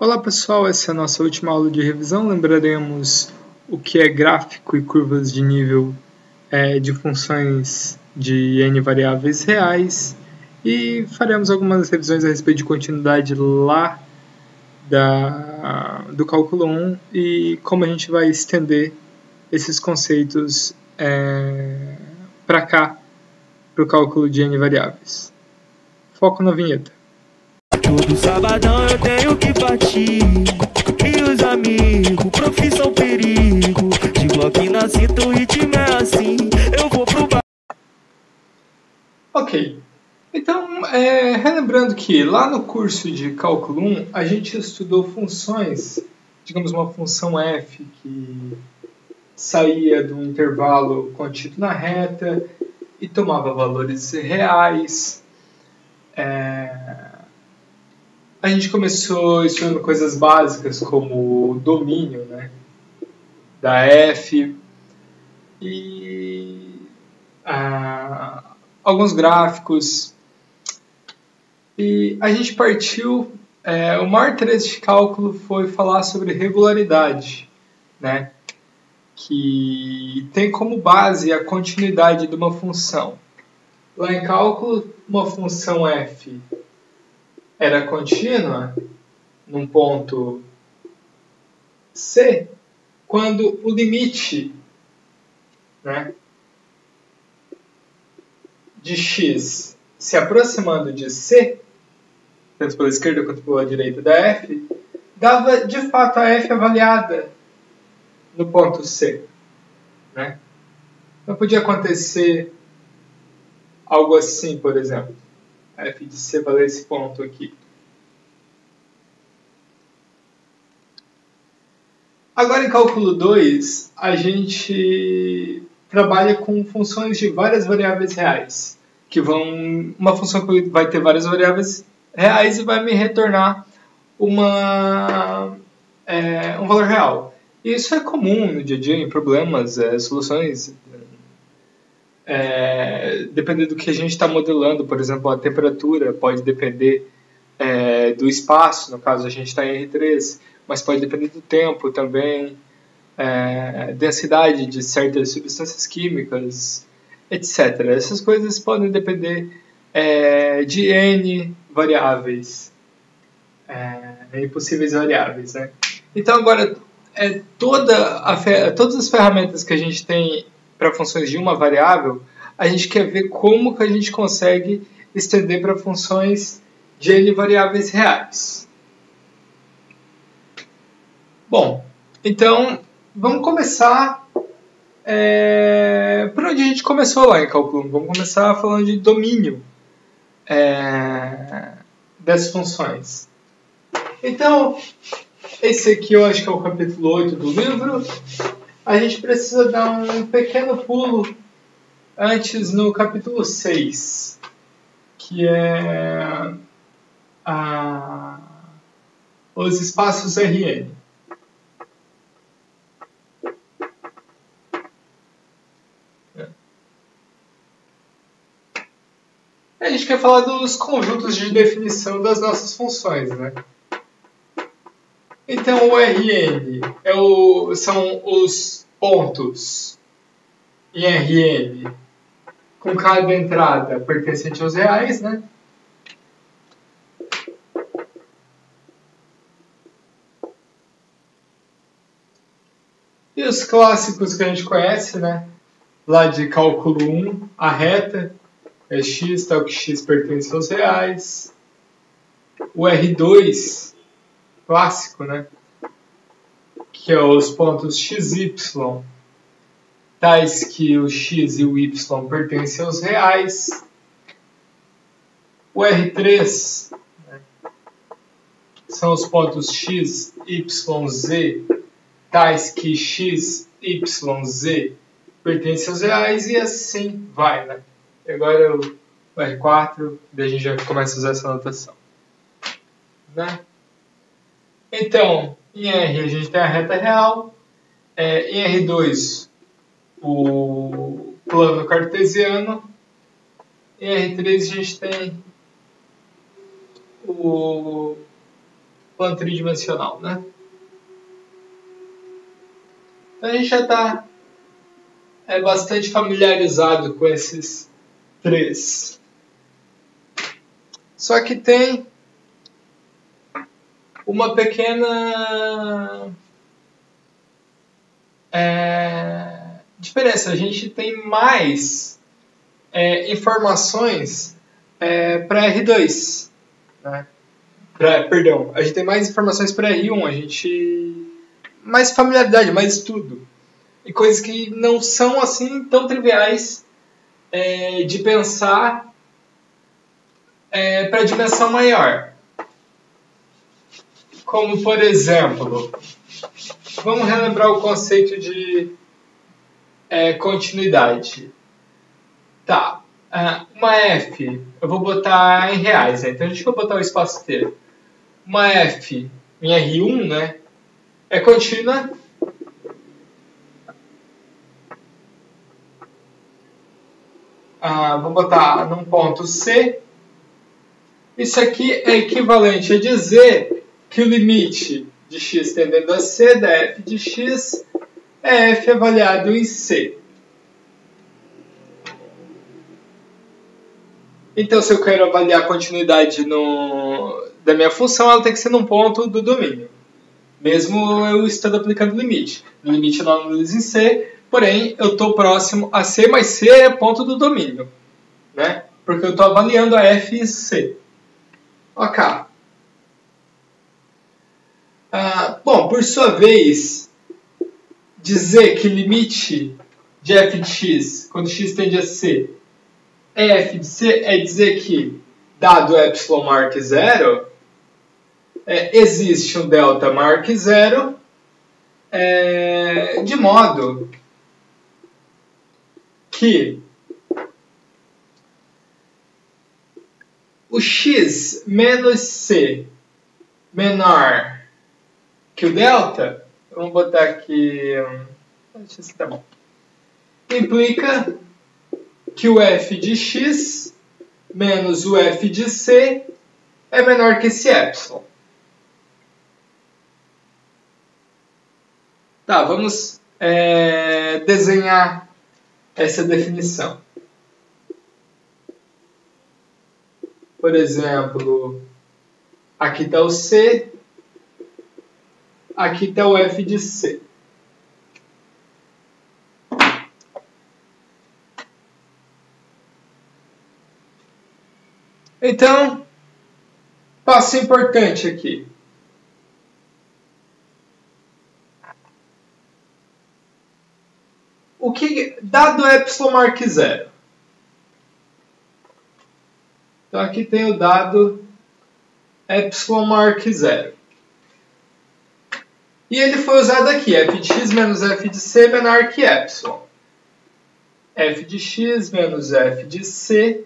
Olá pessoal, essa é a nossa última aula de revisão. Lembraremos o que é gráfico e curvas de nível de funções de n variáveis reais e faremos algumas revisões a respeito de continuidade lá do cálculo 1 e como a gente vai estender esses conceitos para cá, para o cálculo de n variáveis. Foco na vinheta. Todo sabadão eu tenho que partir. E os amigos, profissão perigo. De Glock na cinta, o ritmo é assim. Eu vou pro bar. Ok. Então, relembrando que lá no curso de cálculo 1, a gente estudou funções, digamos uma função f que saía de um intervalo contido na reta e tomava valores reais. A gente começou estudando coisas básicas como o domínio, né, da f e alguns gráficos. E a gente partiu, o maior trecho de cálculo foi falar sobre regularidade, né, que tem como base a continuidade de uma função. Lá em cálculo, uma função f era contínua num ponto C quando o limite, né, de x se aproximando de C, tanto pela esquerda quanto pela direita da f, dava de fato a f avaliada no ponto C. Né? Não podia acontecer algo assim, por exemplo. A f de C valer esse ponto aqui. Agora em cálculo 2, a gente trabalha com funções de várias variáveis reais. Uma função que vai ter várias variáveis reais e vai me retornar um valor real. E isso é comum no dia a dia, em problemas, soluções. Dependendo do que a gente está modelando, por exemplo, a temperatura pode depender do espaço, no caso a gente está em R3, mas pode depender do tempo também, densidade de certas substâncias químicas, etc. Essas coisas podem depender de N variáveis, N possíveis variáveis. Né? Então agora, todas as ferramentas que a gente tem para funções de uma variável, a gente quer ver como que a gente consegue estender para funções de N variáveis reais. Bom, então vamos começar por onde a gente começou lá em cálculo 1. Vamos começar falando de domínio dessas funções. Então, esse aqui eu acho que é o capítulo 8 do livro. A gente precisa dar um pequeno pulo antes no capítulo 6, que é os espaços Rn. A gente quer falar dos conjuntos de definição das nossas funções, né? Então, o Rn são os pontos em Rn com cada entrada pertencente aos reais, né? E os clássicos que a gente conhece, né? Lá de cálculo 1, a reta é x, tal que x pertence aos reais. O R2, clássico, né? Que é os pontos x, y, tais que o x e o y pertencem aos reais. O R3, né, são os pontos x, y, z, tais que x, y, z pertencem aos reais, e assim vai, né? E agora o R4, daí a gente já começa a usar essa notação. Né? Então, em R a gente tem a reta real, em R2 o plano cartesiano, em R3 a gente tem o plano tridimensional, né? Então a gente já está bastante familiarizado com esses três. Só que tem uma pequena diferença. A gente tem mais informações para R2. Né? Perdão, a gente tem mais informações para R1. Mais familiaridade, mais estudo. E coisas que não são assim tão triviais de pensar para a dimensão maior. Como, por exemplo, vamos relembrar o conceito de continuidade. Tá, uma F, eu vou botar em reais, né? Então a gente vai botar o espaço inteiro. Uma F em R1, né? É contínua. Vou botar num ponto C. Isso aqui é equivalente a dizer que o limite de x tendendo a C da f de x é f avaliado em C. Então, se eu quero avaliar a continuidade da minha função, ela tem que ser num ponto do domínio. Mesmo eu estando aplicando o limite. O limite não analiso em C, porém eu estou próximo a C, mas C é ponto do domínio. Né? Porque eu estou avaliando a f em C. Ok. Bom, por sua vez, dizer que limite de f de x, quando x tende a C, é f de C, é dizer que, dado epsilon maior que zero, existe um delta maior que zero, de modo que o x menos C menor que o delta, vamos botar aqui, tá bom, implica que o f de x menos o f de C é menor que esse epsilon. Tá, vamos desenhar essa definição. Por exemplo, aqui está o C, aqui está o f de C. Então, passo importante aqui. O que, dado epsilon maior que zero. Então, aqui tem o dado epsilon maior que zero. E ele foi usado aqui, f de x menos f de C menor que epsilon. F de x menos f de C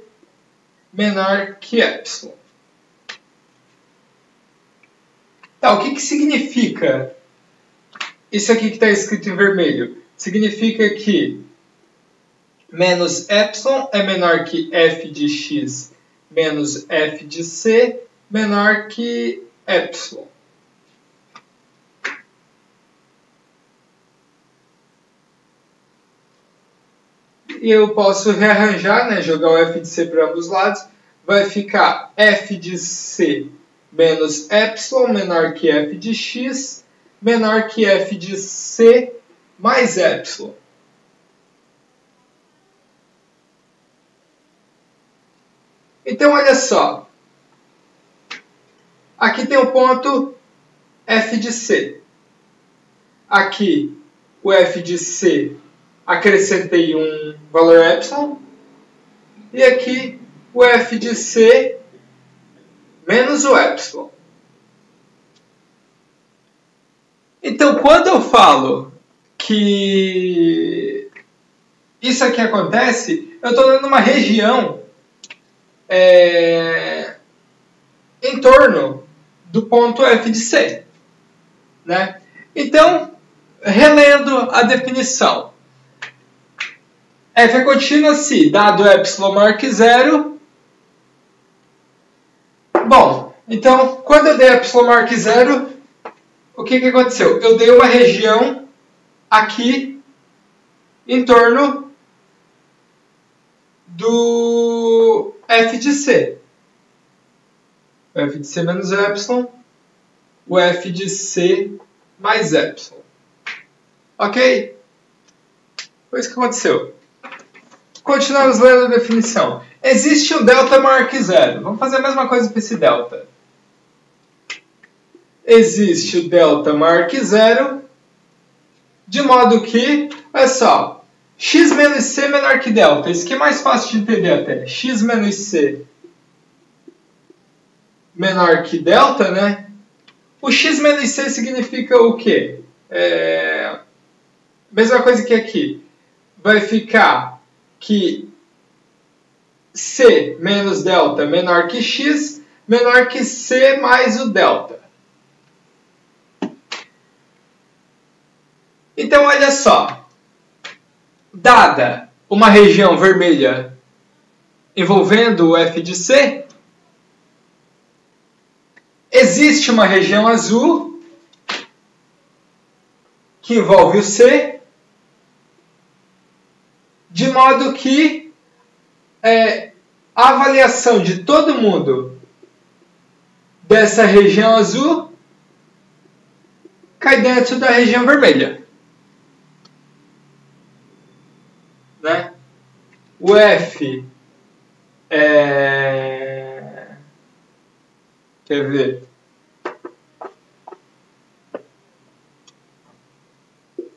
menor que epsilon. Tá, o que significa isso aqui que está escrito em vermelho? Significa que menos epsilon é menor que f de x menos f de C menor que epsilon. E eu posso rearranjar, né, jogar o f de C para ambos os lados. Vai ficar f de C menos epsilon menor que f de x menor que f de C mais epsilon. Então, olha só. Aqui tem o ponto f de C. Aqui, o f de C, acrescentei um valor epsilon. E aqui, o f de C menos o epsilon. Então, quando eu falo que isso aqui acontece, eu estou dando uma região em torno do ponto f de C. Né? Então, relendo a definição. F é contínua se, dado epsilon maior que zero. Bom, Então, quando eu dei epsilon maior que zero, o que aconteceu? Eu dei uma região aqui em torno do f de c. O f de c menos epsilon, o f de c mais epsilon. Ok? Foi isso que aconteceu. Continuamos lendo a definição. Existe um delta maior que zero. Vamos fazer a mesma coisa para esse delta. Existe o delta maior que zero, de modo que, olha só, x menos c menor que delta. Isso aqui é mais fácil de entender até. X menos c menor que delta, né? O x menos c significa o quê? Mesma coisa que aqui. Vai ficar que c menos delta menor que x, menor que c mais o delta. Então, olha só. Dada uma região vermelha envolvendo o f de c, existe uma região azul que envolve o c, de modo que a avaliação de todo mundo dessa região azul cai dentro da região vermelha. Né? O F quer ver?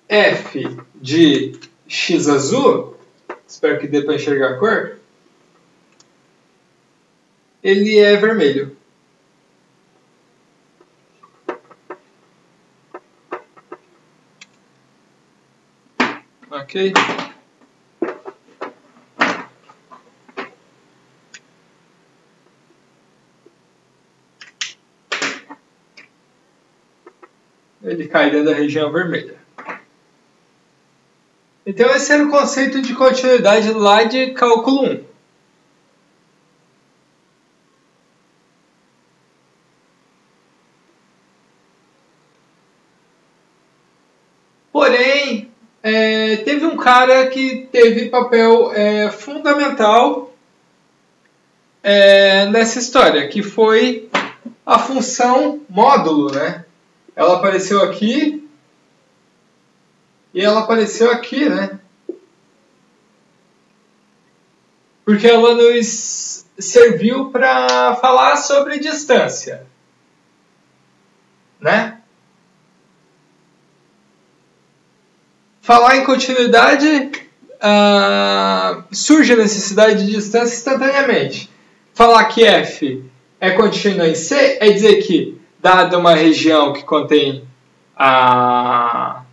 F de x azul, espero que dê para enxergar a cor, ele é vermelho. Ok? Ele cai dentro da região vermelha. Então esse era o conceito de continuidade lá de cálculo 1. Porém, teve um cara que teve papel fundamental nessa história, que foi a função módulo, né? Ela apareceu aqui e ela apareceu aqui, né? Porque ela nos serviu para falar sobre distância, né? Falar em continuidade, surge a necessidade de distância instantaneamente. Falar que f é contínua em C é dizer que, dada uma região que contém a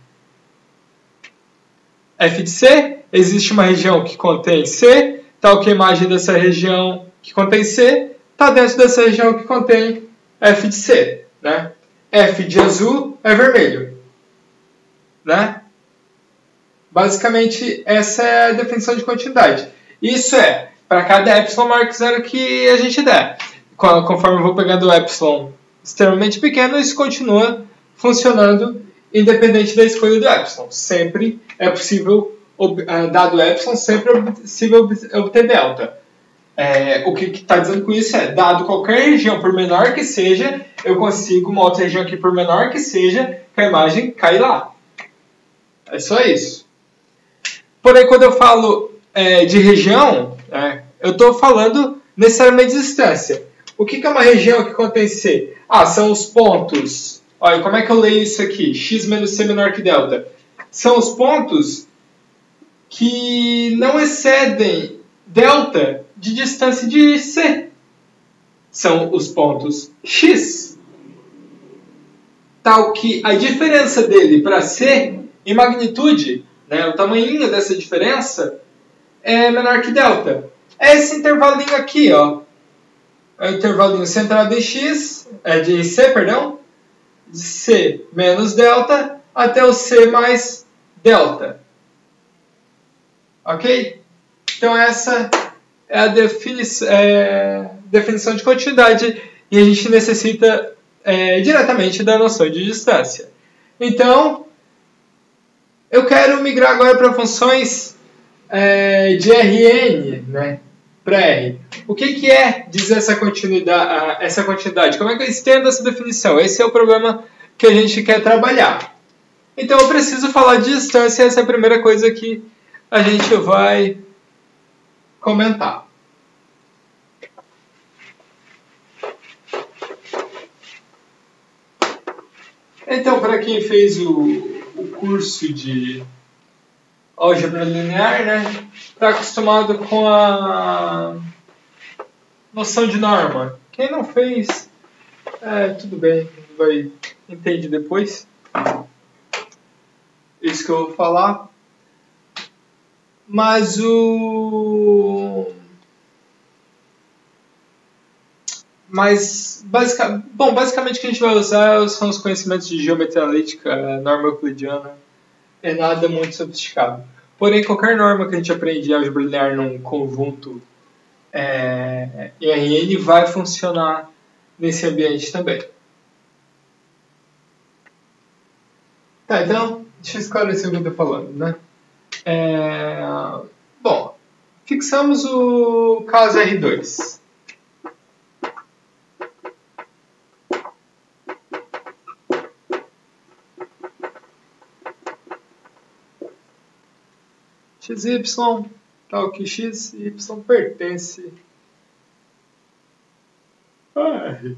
f de C, existe uma região que contém C, tal que a imagem dessa região que contém C está dentro dessa região que contém f de C. Né? F de azul é vermelho. Né? Basicamente, essa é a definição de continuidade. Isso é para cada epsilon maior que zero que a gente der. Conforme eu vou pegando o epsilon extremamente pequeno, isso continua funcionando independente da escolha do epsilon. Sempre é possível, dado o epsilon, sempre é possível obter delta. O que está dizendo com isso é, dado qualquer região, por menor que seja, eu consigo uma outra região aqui, por menor que seja, que a imagem cai lá. É só isso. Porém, quando eu falo de região, eu estou falando necessariamente de distância. O que é uma região que contém C? São os pontos. Olha, como é que eu leio isso aqui? X menos C menor que delta. São os pontos que não excedem delta de distância de C. São os pontos X. Tal que a diferença dele para C, em magnitude, né, o tamanhinho dessa diferença, é menor que delta. É esse intervalinho aqui, ó. É o intervalinho centrado em x, de C, perdão, de C menos delta até o C mais delta. Ok? Então essa é a definição de continuidade e a gente necessita diretamente da noção de distância. Então, eu quero migrar agora para funções de Rn, né, para R. O que é dizer essa quantidade? Como é que eu estendo essa definição? Esse é o problema que a gente quer trabalhar. Então eu preciso falar de distância, essa é a primeira coisa que a gente vai comentar. Então, para quem fez o curso de álgebra linear, né, está acostumado com a noção de norma. Quem não fez, tudo bem, vai entender depois. Isso que eu vou falar. Mas basicamente o que a gente vai usar são os conhecimentos de geometria analítica, norma euclidiana. É nada muito sofisticado. Porém, qualquer norma que a gente aprende em álgebra linear num conjunto Rn vai funcionar nesse ambiente também. Tá, então, deixa eu esclarecer o que eu estou falando, né? Bom, fixamos o caso R2. XY, tal que x e y pertence a R.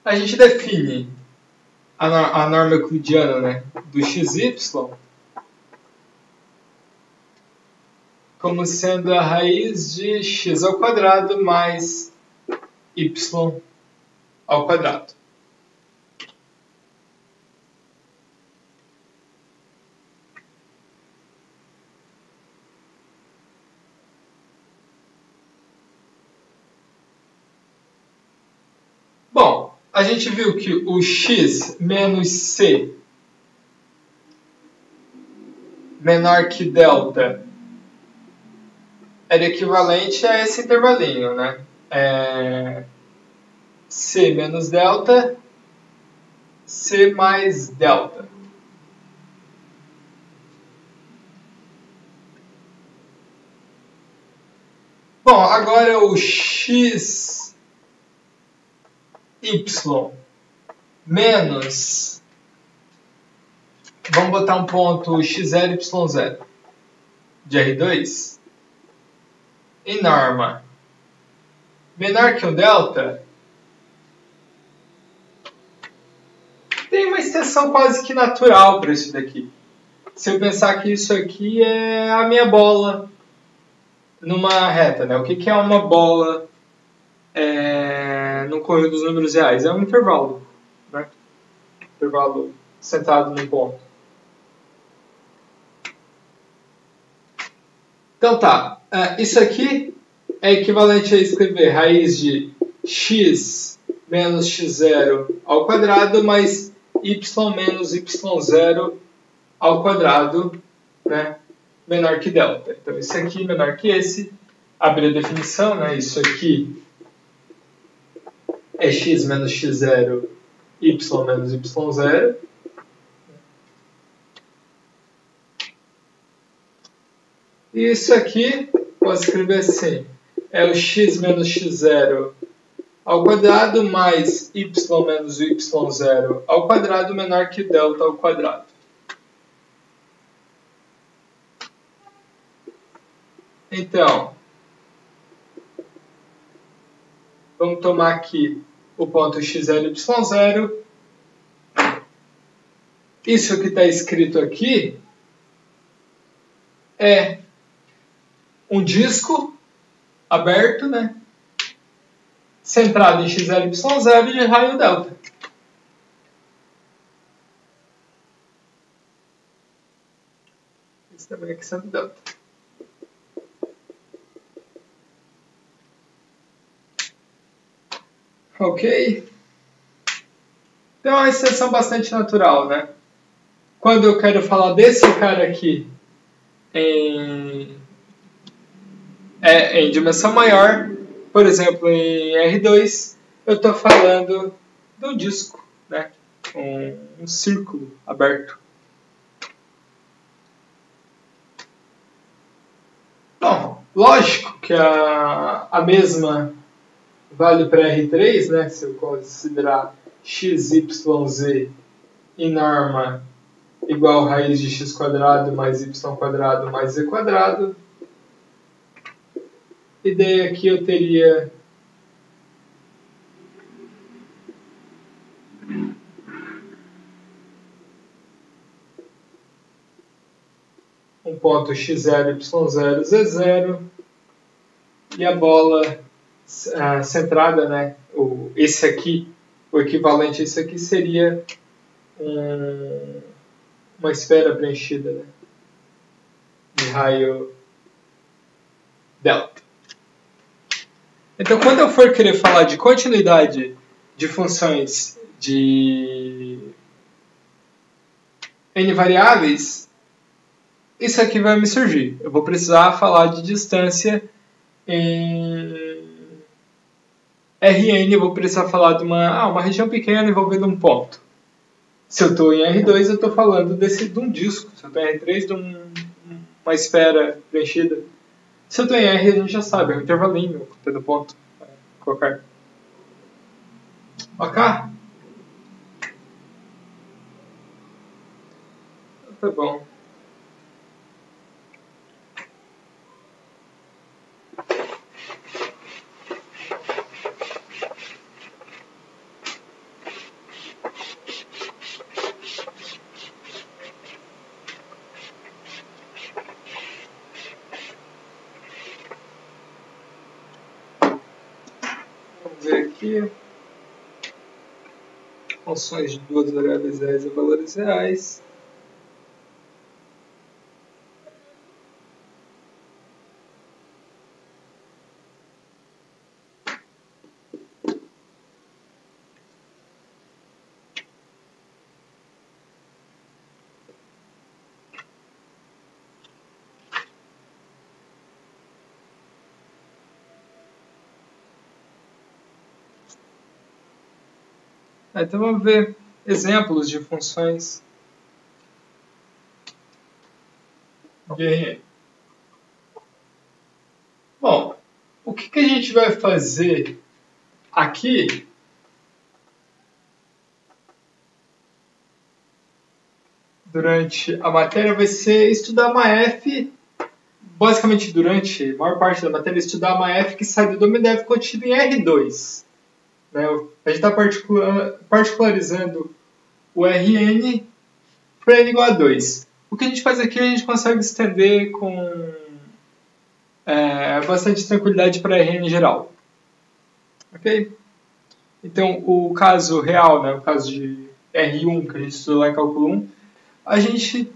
A gente define a norma euclidiana, né, do xy como sendo a raiz de x ao quadrado mais y ao quadrado. Bom, a gente viu que o x menos c menor que delta era equivalente a esse intervalinho, né? C menos delta, C mais delta. Bom, agora o x y menos, vamos botar um ponto x0, y0 de R2 em norma menor que um delta, tem uma extensão quase que natural para isso daqui. Se eu pensar que isso aqui é a minha bola numa reta, né? O que é uma bola no conjunto dos números reais? É um intervalo, né? Intervalo centrado num ponto. Então tá, isso aqui é equivalente a escrever raiz de x menos x0 ao quadrado mais y menos y0 ao quadrado, né, menor que delta. Então isso aqui menor que esse, abrir a definição, né, isso aqui é x menos x0, y menos y0. E isso aqui, posso escrever assim, é o x menos x0 ao quadrado mais y menos y0 ao quadrado menor que delta ao quadrado. Então, vamos tomar aqui o ponto x0, y0. Isso que está escrito aqui é um disco aberto, né, centrado em x0, y0 de raio delta. Esse também aqui sendo delta. Ok? Então é uma extensão bastante natural, né? Quando eu quero falar desse cara aqui em dimensão maior, por exemplo, em R2, eu estou falando de um disco, né? Um círculo aberto. Bom, lógico que a mesma vale para R3, né? Se eu considerar x, y, z em norma igual a raiz de x quadrado mais y quadrado mais z quadrado. E daí aqui eu teria um ponto x0, y0, z0 e a bola centrada, né? Esse aqui, o equivalente a isso aqui seria uma esfera preenchida, né? De raio delta. Então, quando eu for querer falar de continuidade de funções de n variáveis, isso aqui vai me surgir. Eu vou precisar falar de distância em Rn, eu vou precisar falar de uma região pequena envolvendo um ponto. Se eu estou em R2, eu estou falando de um disco. Se eu estou em R3, de uma esfera preenchida. Se eu estou em R, a gente já sabe, é um intervalinho, contendo ponto. Colocar. Ok? Tá bom. Vamos ver aqui. Funções de duas variáveis reais e valores reais. Então vamos ver exemplos de funções de Rn. Bom, o que a gente vai fazer aqui durante a matéria vai ser estudar uma f, basicamente durante a maior parte da matéria, estudar uma f que sai do domínio da f contida em R2. Né? A gente está particularizando o Rn para n igual a 2. O que a gente faz aqui, a gente consegue estender com bastante tranquilidade para Rn em geral. Ok? Então, o caso real, né, o caso de R1, que a gente estudou lá em cálculo 1, a gente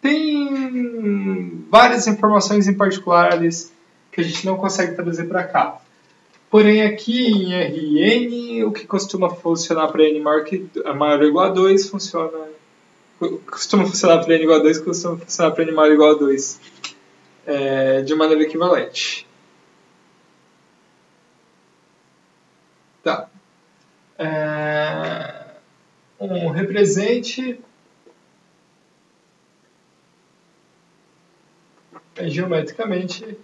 tem várias informações em particulares que a gente não consegue trazer para cá. Porém, aqui em Rn, o que costuma funcionar para n maior ou igual a 2 costuma funcionar para n igual a 2, costuma funcionar para n maior ou igual a 2 de maneira equivalente. Tá. Represente geometricamente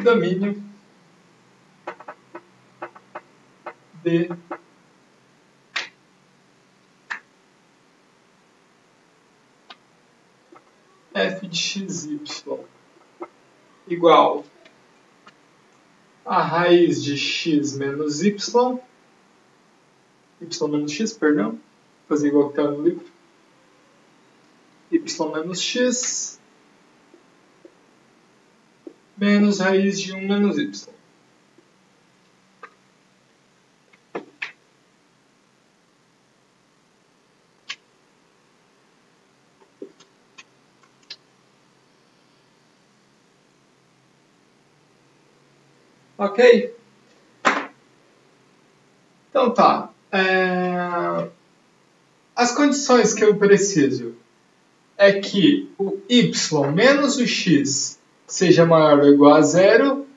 domínio de f de xy igual a raiz de x menos y menos x, perdão, vou fazer igual que está no livro, y menos x menos raiz de 1 menos y. Ok? Então tá. As condições que eu preciso é que o y menos o x seja maior ou igual a zero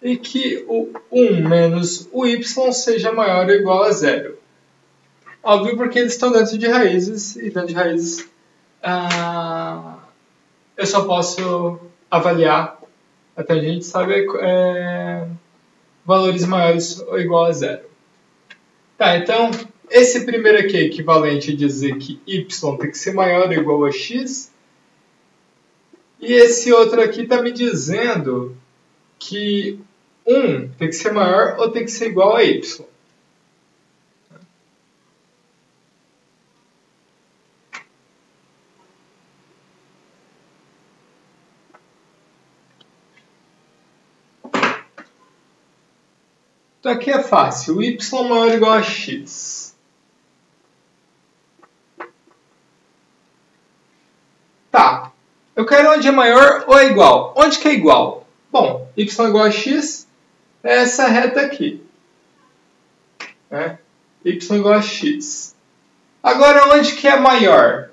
e que o 1 menos o y seja maior ou igual a zero. Óbvio, porque eles estão dentro de raízes, e dentro de raízes eu só posso avaliar, até a gente sabe, valores maiores ou igual a zero. Tá, então, esse primeiro aqui é equivalente a dizer que y tem que ser maior ou igual a x. E esse outro aqui está me dizendo que 1 tem que ser maior ou tem que ser igual a y. Então aqui é fácil, y maior ou igual a x. Tá, eu quero onde é maior ou é igual. Onde que é igual? Bom, y igual a x é essa reta aqui. Y igual a x. Agora, onde que é maior?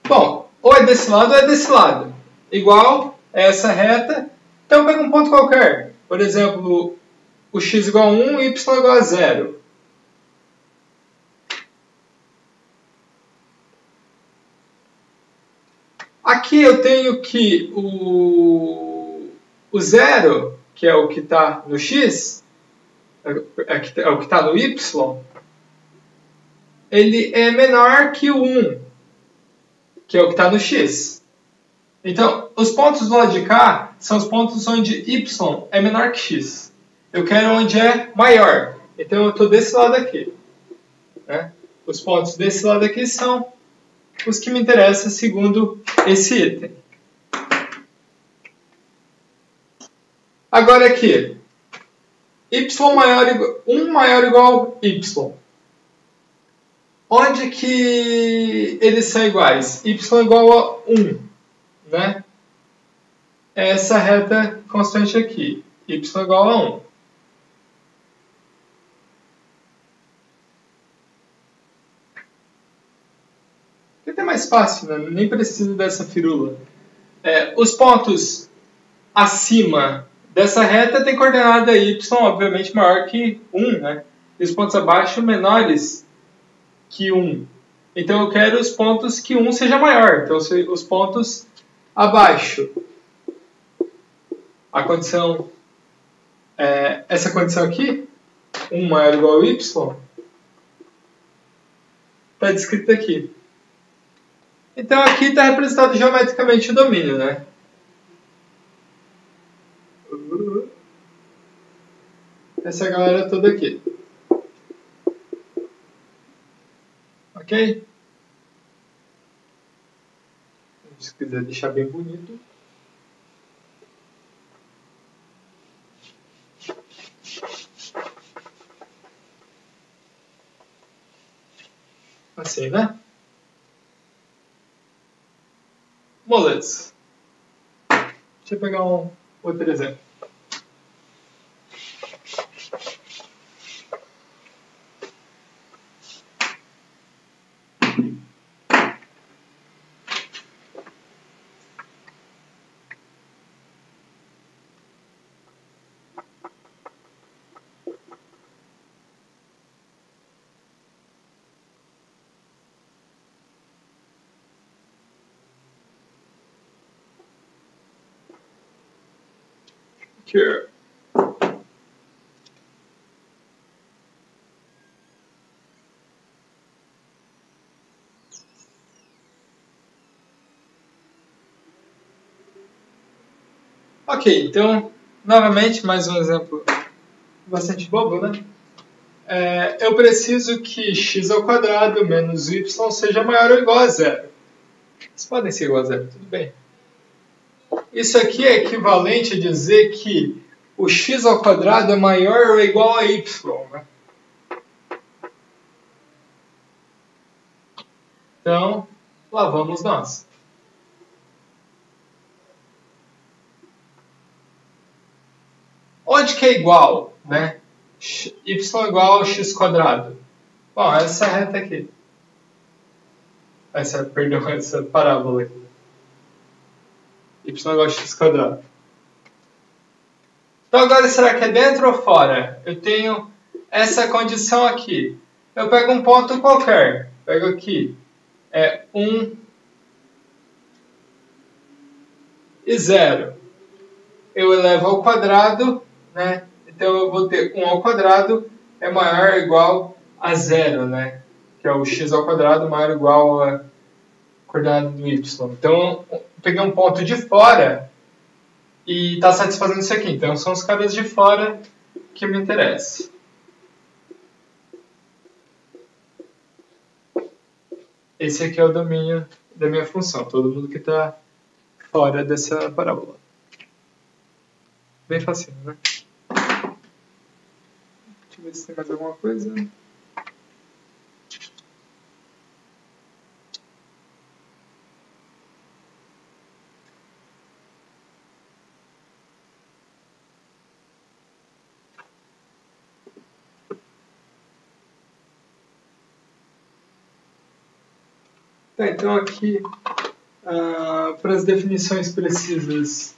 Bom, ou é desse lado ou é desse lado. Igual é essa reta. Então, eu pego um ponto qualquer. Por exemplo, o x igual a 1 e y igual a 0. Aqui eu tenho que o 0, que é o que está no x, é o que está no y, ele é menor que o 1, que é o que está no x. Então, os pontos do lado de cá são os pontos onde y é menor que x. Eu quero onde é maior. Então, eu estou desse lado aqui. Os pontos desse lado aqui são os que me interessam segundo esse item. Agora aqui, 1 maior ou igual a y. Onde que eles são iguais? Y igual a 1, né? É essa reta constante aqui, y igual a 1. É mais fácil, né? Nem preciso dessa firula. Os pontos acima dessa reta têm coordenada y, obviamente, maior que 1, né? E os pontos abaixo menores que 1. Então, eu quero os pontos que 1 seja maior. Então, os pontos abaixo. A condição, essa condição aqui, 1 maior ou igual a y, está descrita aqui. Então, aqui está representado geometricamente o domínio, né? Essa galera toda aqui. Ok? Se quiser deixar bem bonito. Assim, né? Moleza. Deixa eu pegar um outro exemplo. Here. Ok, então, novamente, mais um exemplo bastante bobo, né? Eu preciso que x ao quadrado menos y seja maior ou igual a zero. Eles podem ser igual a zero, tudo bem. Isso aqui é equivalente a dizer que o x ao quadrado é maior ou igual a y, né? Então, lá vamos nós. Onde que é igual, né? y igual a x quadrado. Bom, essa reta aqui. Essa parábola aqui. Y igual a x quadrado. Então agora, será que é dentro ou fora? Eu tenho essa condição aqui. Eu pego um ponto qualquer. Pego aqui. 1 e 0. Eu elevo ao quadrado, né? Então eu vou ter 1 ao quadrado é maior ou igual a 0, né? Que é o x ao quadrado maior ou igual a coordenada do y. Então eu peguei um ponto de fora e está satisfazendo isso aqui. Então são os caras de fora que me interessam. Esse aqui é o domínio da minha função. Todo mundo que está fora dessa parábola. Bem facinho, né? Deixa eu ver se tem mais alguma coisa. Tá, então aqui, para as definições precisas,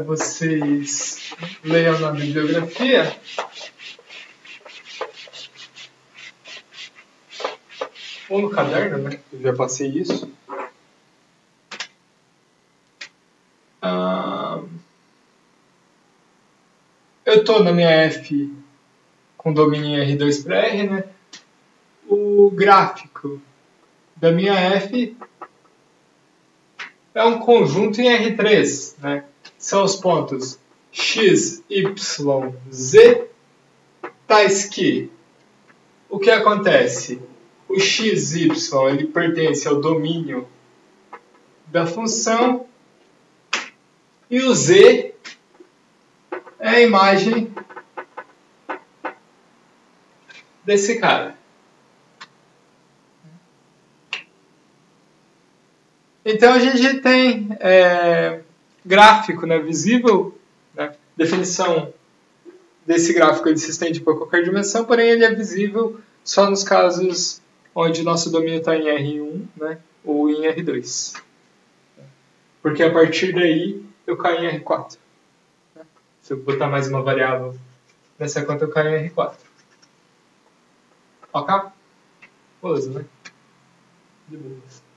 vocês leiam na bibliografia. Ou no caderno, né? Eu já passei isso. Eu estou na minha F com domínio em R2 para R, né? O gráfico da minha F é um conjunto em R3, né? São os pontos x, y, z, tais que o que acontece? O x, y, ele pertence ao domínio da função e o z é a imagem desse cara. Então a gente tem gráfico, né, visível, né? Definição desse gráfico, ele se estende para qualquer dimensão, porém ele é visível só nos casos onde o nosso domínio está em R1, né, ou em R2. Porque a partir daí eu caio em R4. Né? Se eu botar mais uma variável nessa conta, eu caio em R4. Ok? Beleza, né? De boas.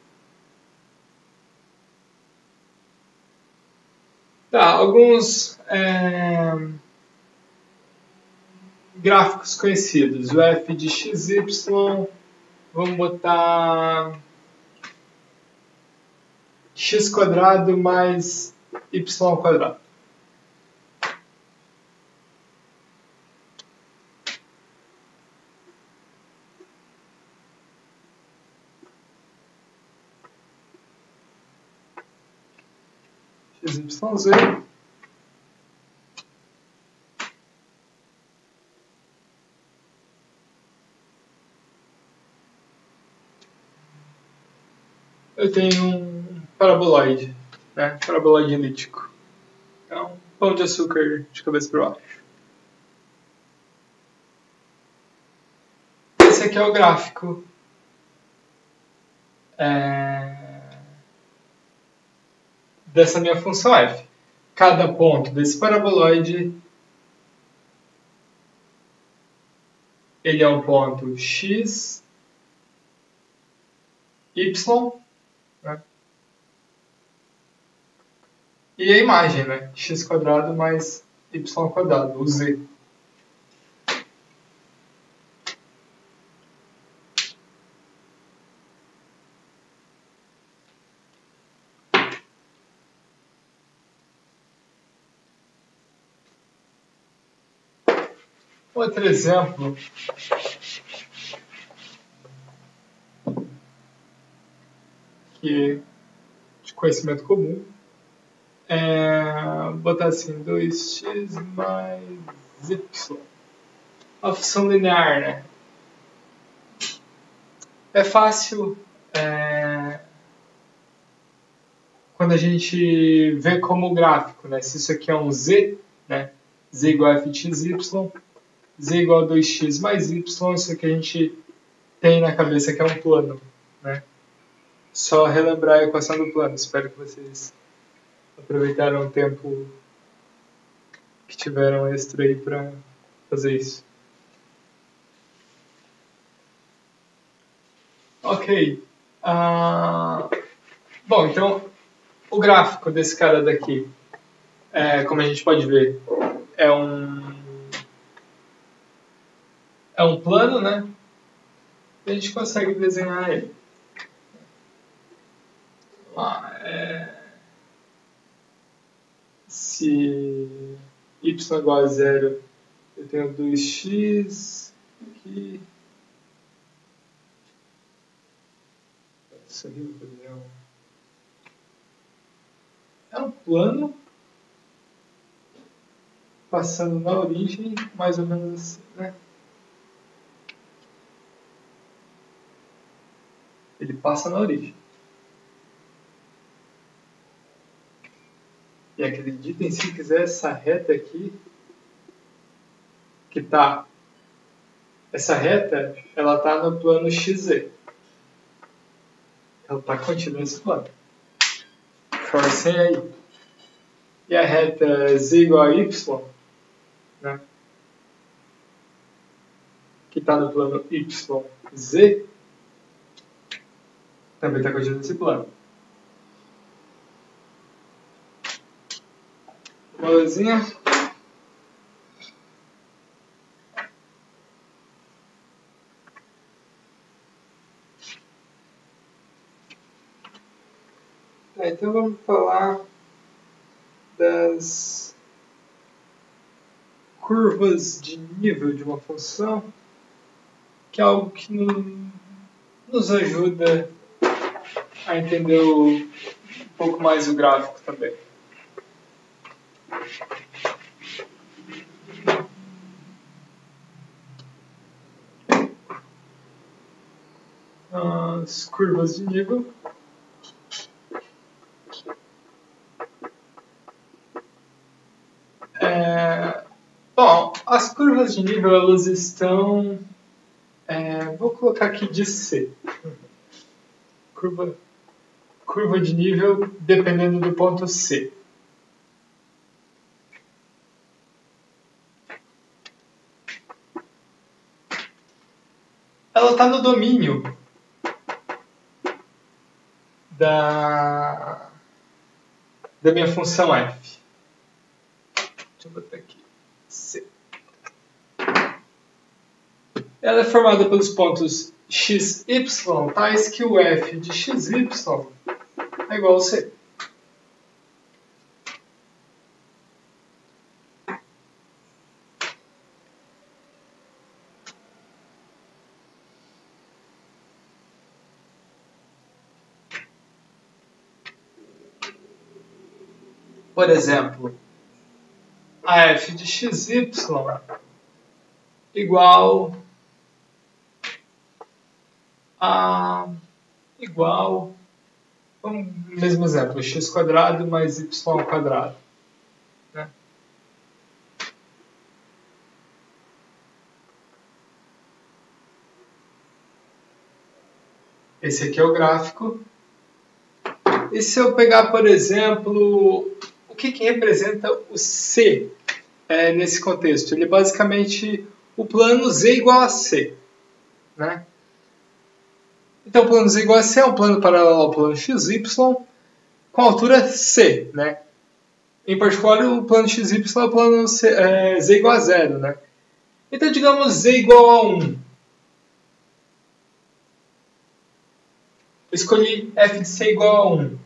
Tá, alguns gráficos conhecidos. O f de xy, vamos botar x quadrado mais y quadrado. XYZ eu tenho um paraboloide, né? Paraboloide elíptico. Então, pão de açúcar de cabeça para baixo. Esse aqui é o gráfico dessa minha função f. Cada ponto desse paraboloide ele é um ponto x, y, né? E a imagem, né? X quadrado mais y quadrado, o z. Outro exemplo que de conhecimento comum é botar assim 2x mais y. A função linear, né? É fácil quando a gente vê como gráfico, né? Se isso aqui é um z, né? Z igual a f de xy. z igual a 2x mais y, isso que a gente tem na cabeça que é um plano, né? Só relembrar a equação do plano. Espero que vocês aproveitaram o tempo que tiveram extra aí para fazer isso. Ok. Bom, então o gráfico desse cara daqui, como a gente pode ver, é um plano, né? E a gente consegue desenhar ele. Se y igual a 0, eu tenho 2x aqui. Isso aqui é um plano passando na origem, mais ou menos assim, né? Ele passa na origem. E acreditem se quiser, essa reta aqui, essa reta, ela está no plano XZ. Ela está contida nesse plano. Forcem aí. E a reta z igual a y, né? Que está no plano YZ, também está contida nesse plano. Uma luzinha. Então vamos falar das curvas de nível de uma função, que é algo que nos ajuda a entender um pouco mais o gráfico também. As curvas de nível. Bom, as curvas de nível, elas estão... vou colocar aqui de C. Curva de nível dependendo do ponto C. Ela está no domínio da minha função f. Deixa eu botar aqui. C. Ela é formada pelos pontos x, y, tais que o f de x, y é igual a C. Por exemplo, a f de xy igual mesmo exemplo, x quadrado mais y quadrado, né? Esse aqui é o gráfico. E se eu pegar, por exemplo, o que representa o C nesse contexto? Ele é basicamente o plano Z igual a C, né? Então, o plano Z igual a C é um plano paralelo ao plano XY com altura C, né? Em particular, o plano XY é o plano Z igual a 0, né? Então, digamos Z igual a 1. Eu escolhi f de C igual a 1.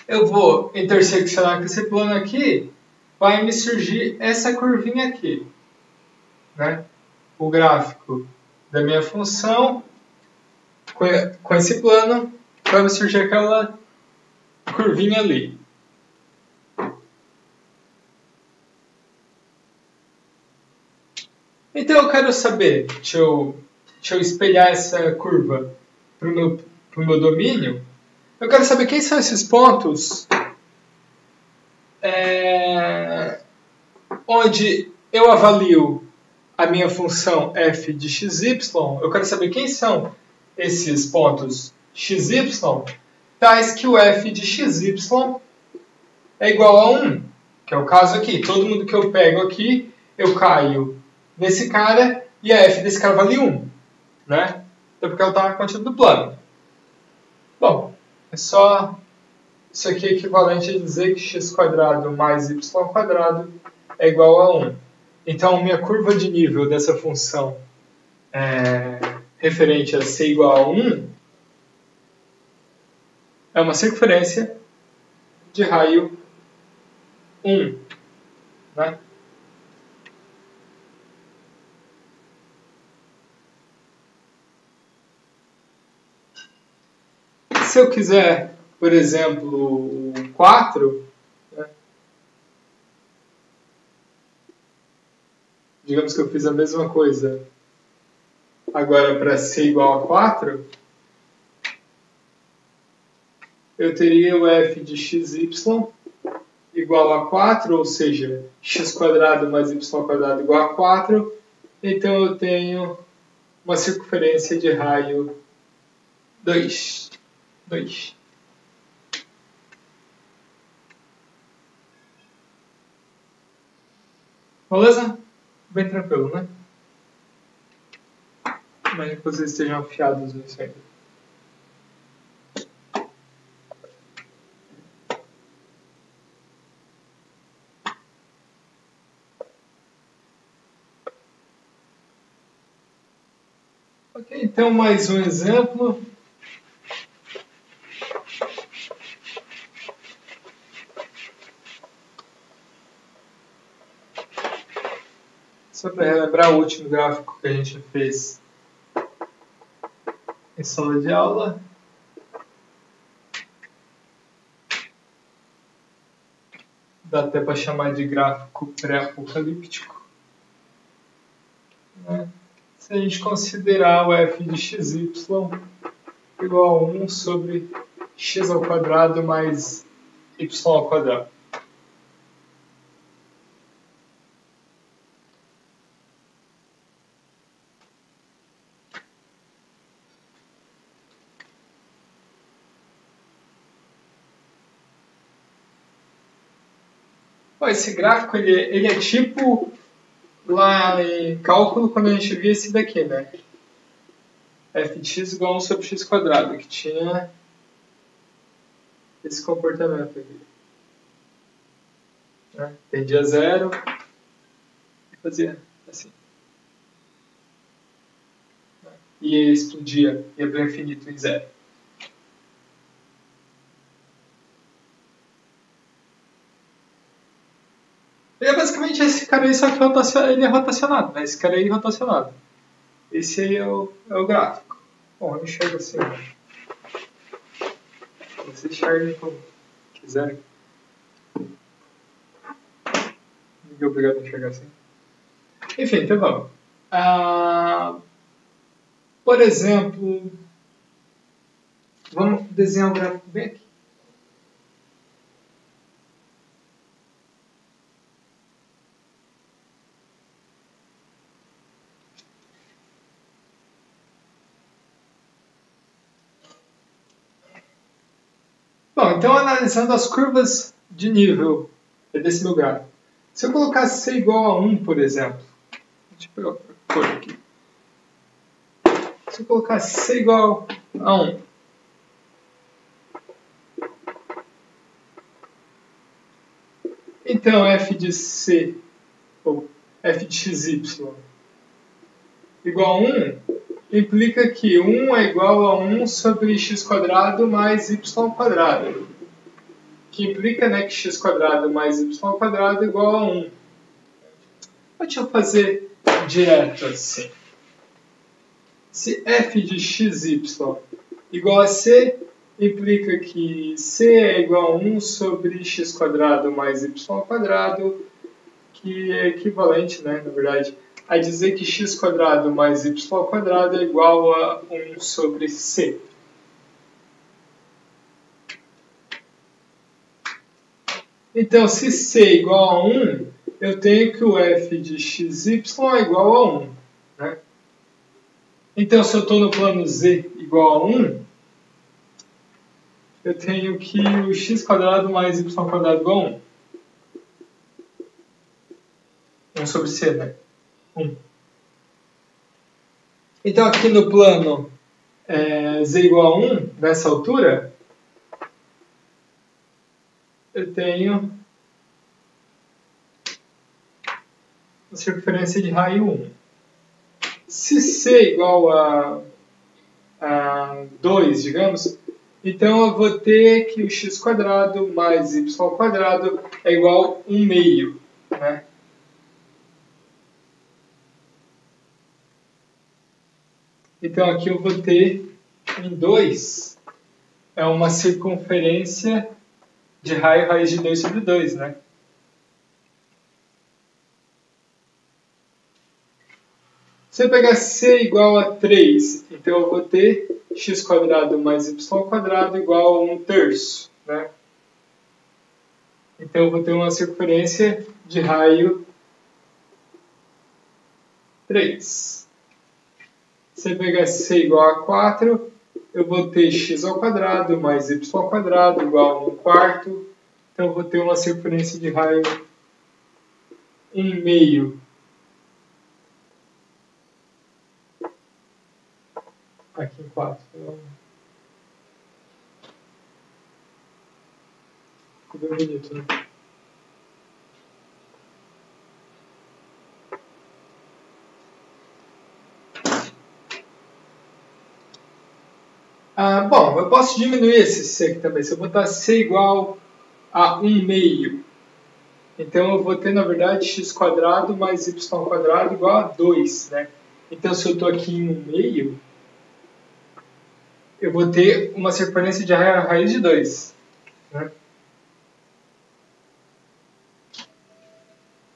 Eu vou interseccionar com esse plano aqui, vai me surgir essa curvinha aqui, né? O gráfico da minha função com esse plano vai me surgir aquela curvinha ali. Então eu quero saber, deixa eu espelhar essa curva para o meu domínio. Eu quero saber quem são esses pontos onde eu avalio a minha função f de xy, eu quero saber quem são esses pontos xy, tais que o f de xy é igual a 1, que é o caso aqui. Todo mundo que eu pego aqui, eu caio nesse cara e a f desse cara vale 1, né? Então, porque ela está contida do plano. Bom, é só... Isso aqui é equivalente a dizer que x² mais y² é igual a 1. Então, minha curva de nível dessa função referente a c igual a 1 é uma circunferência de raio 1. Né? Se eu quiser, por exemplo, 4, né? Digamos que eu fiz a mesma coisa agora para c igual a 4, eu teria o f de xy igual a 4, ou seja, x² mais y² igual a 4, então eu tenho uma circunferência de raio 2. Beleza? Bem tranquilo, né? Imagino que vocês estejam afiados nisso ainda. Ok, então mais um exemplo. Só para relembrar o último gráfico que a gente fez em sala de aula. Dá até para chamar de gráfico pré-apocalíptico. Se a gente considerar o f de xy igual a 1 sobre x² mais y². Esse gráfico ele é tipo lá em cálculo quando a gente via esse daqui, né? f de x igual a 1 sobre x², que tinha esse comportamento aqui. Né? Tendia a 0 e fazia assim. E explodia, ia para o infinito em 0. Ele é basicamente esse cara aí, só que ele é rotacionado, né? Esse cara aí é rotacionado. Esse aí é o gráfico. Bom, eu enxergo assim. Vocês enxerguem como quiserem. Ninguém é obrigado a enxergar assim. Enfim, então vamos. Por exemplo, vamos desenhar um gráfico bem aqui. Bom, então analisando as curvas de nível desse meu gráfico. Se eu colocar c igual a 1, por exemplo, deixa eu pegar a cor aqui. Se eu colocar c igual a 1, então f de c, ou f de xy, igual a 1, implica que 1 é igual a 1 sobre x² mais y². Que implica, né, que x² mais y² é igual a 1. Deixa eu fazer direto assim. Se f de xy igual a c, implica que c é igual a 1 sobre x² mais y², que é equivalente, né, na verdade, a dizer que x² mais y² é igual a 1 sobre c. Então, se c é igual a 1, eu tenho que o f de xy é igual a 1. Né? Então, se eu estou no plano z igual a 1, eu tenho que o x² mais y² igual a 1. 1 sobre c, né? 1. Então, aqui no plano z igual a 1, nessa altura, eu tenho a circunferência de raio 1. Se c igual a 2, digamos, então eu vou ter que o x² mais y² é igual a 1 meio. Né? Então aqui eu vou ter em 2 é uma circunferência de raio raiz de 2 sobre 2, né? Se eu pegar c igual a 3, então eu vou ter x² mais y² igual a 1/3, né? Então eu vou ter uma circunferência de raio 3. Se eu pegar c igual a 4, eu vou ter x² mais y² igual a 1/4. Então eu vou ter uma circunferência de raio 1 meio. Aqui em 4. Ficou bem bonito, né? Bom, eu posso diminuir esse c aqui também. Se eu botar c igual a 1 meio, então eu vou ter, na verdade, x² mais y² igual a 2, né? Então, se eu estou aqui em 1 meio, eu vou ter uma circunferência de raiz de 2. Né?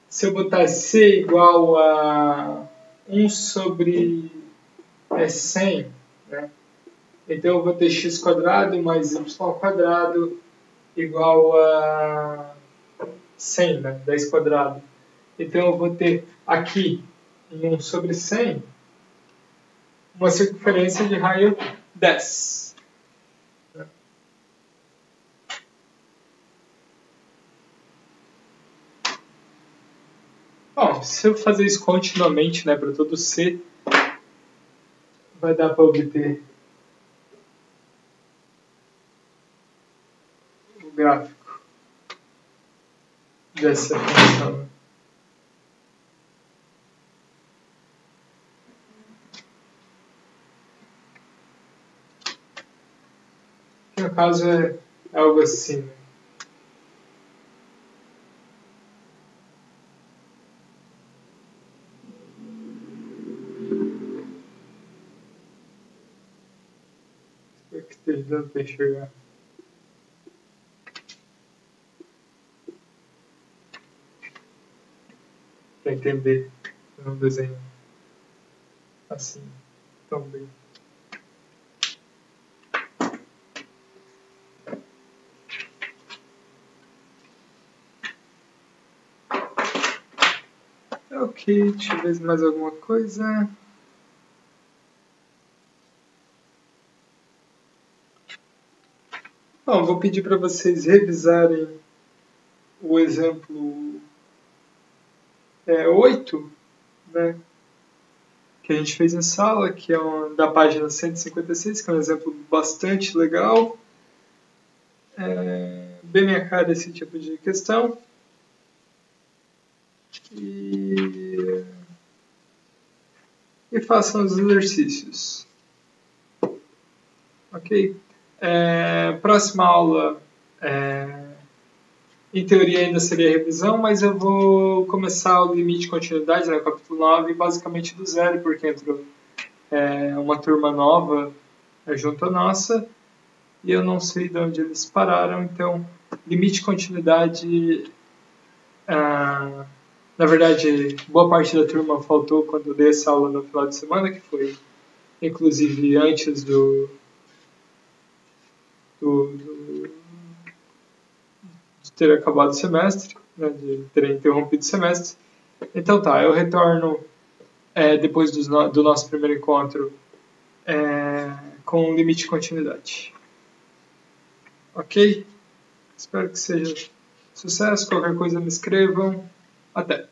Se eu botar c igual a 1 sobre 100, né? Então eu vou ter x² mais y² igual a 100, né? 10². Então eu vou ter aqui, em 1 sobre 100, uma circunferência de raio 10. Bom, se eu fazer isso continuamente, né, para todo C, vai dar para obter o gráfico dessa função. No caso é algo assim. Espero que esteja dando para enxergar. Para entender um desenho assim tão bem. Ok, deixa eu ver mais alguma coisa. Bom, vou pedir para vocês revisarem o exemplo 8, né, que a gente fez em sala, que é da página 156, que é um exemplo bastante legal. Bem minha cara esse tipo de questão. E façam os exercícios. Ok? Próxima aula, em teoria ainda seria revisão, mas eu vou começar o limite de continuidade, né, capítulo 9, basicamente do zero, porque entrou uma turma nova junto à nossa, e eu não sei de onde eles pararam, então limite de continuidade, na verdade, boa parte da turma faltou quando eu dei essa aula no final de semana, que foi inclusive antes de ter acabado o semestre, né, de ter interrompido o semestre. Então tá, eu retorno depois do nosso primeiro encontro com limite de continuidade. Ok? Espero que seja sucesso. Qualquer coisa me escrevam. Até!